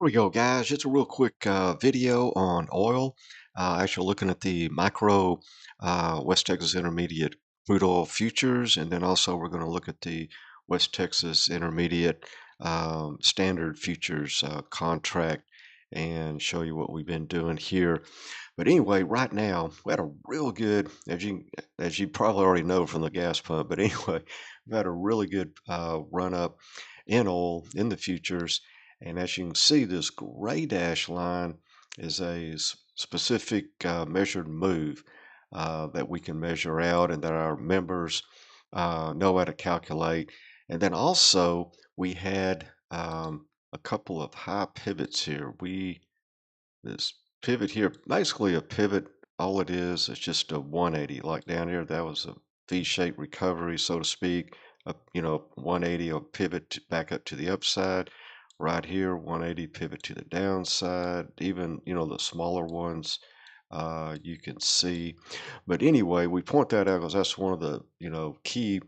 Here we go, guys. Just a real quick video on oil. Actually looking at the micro West Texas Intermediate crude oil futures, and then also we're going to look at the West Texas Intermediate standard futures contract and show you what we've been doing here. But anyway, right now we had a real good, as you probably already know from the gas pump. But anyway, we've had a really good run up in oil in the futures. And as you can see, this gray dash line is a specific measured move that we can measure out and that our members know how to calculate. And then also we had a couple of high pivots here. This pivot here, basically a pivot, all it is just a 180. Like down here, that was a V-shaped recovery, so to speak. 180 or pivot back up to the upside. Right here, 180 pivot to the downside. Even, the smaller ones you can see. But anyway, we point that out because that's one of the, key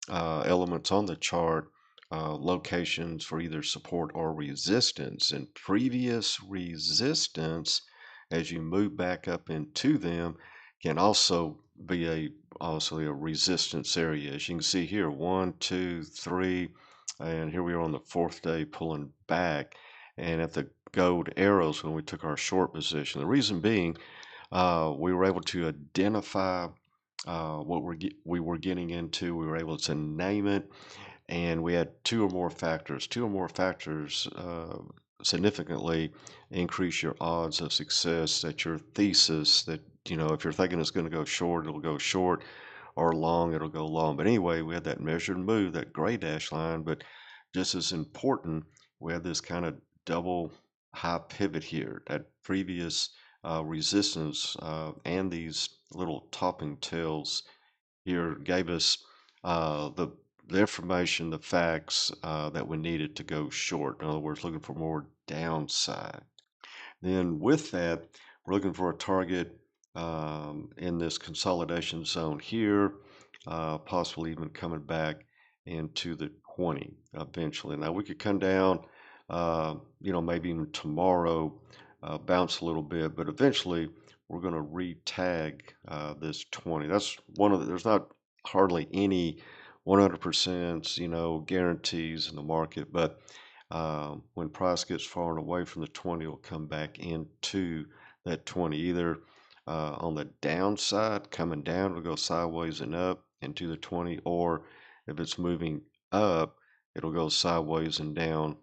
elements on the chart, locations for either support or resistance. And previous resistance, as you move back up into them, can also be obviously a resistance area. As you can see here, 1, 2, 3, and here we are on the fourth day pulling back. And at the gold arrows when we took our short position, the reason being we were able to identify what we were getting into. We were able to name it, and we had two or more factors. Two or more factors significantly increase your odds of success. That your thesis, that if you're thinking it's going to go short, it'll go short, or long, it'll go long. But anyway, we had that measured move, that gray dash line. But just as important, we had this kind of double high pivot here. That previous resistance and these little topping tails here gave us the information, the facts that we needed to go short. In other words, looking for more downside. Then with that, we're looking for a target in this consolidation zone here, possibly even coming back into the 20 eventually. Now we could come down, maybe even tomorrow, bounce a little bit, but eventually we're going to re-tag this 20. That's there's not hardly any 100%, guarantees in the market, but when price gets far and away from the 20, it'll come back into that 20, either on the downside, coming down, it'll go sideways and up into the 20, or if it's moving up, it'll go sideways and down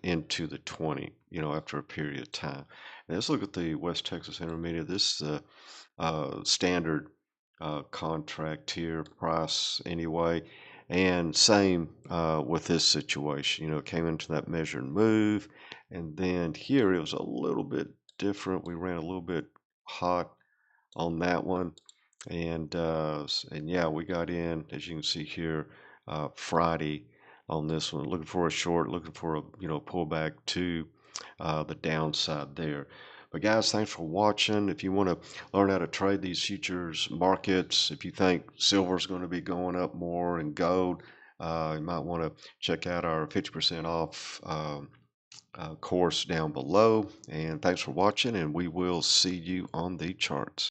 into the 20, after a period of time. And let's look at the West Texas Intermediate. This is the standard contract here, price anyway. And same with this situation, it came into that measured move. And then here it was a little bit different. We ran a little bit hot on that one. And yeah, we got in, as you can see here, Friday on this one, looking for a short, looking for a pullback to the downside there. But guys, thanks for watching. If you want to learn how to trade these futures markets, if you think silver is going to be going up more and gold, you might want to check out our 50% off course down below. And thanks for watching, and we will see you on the charts.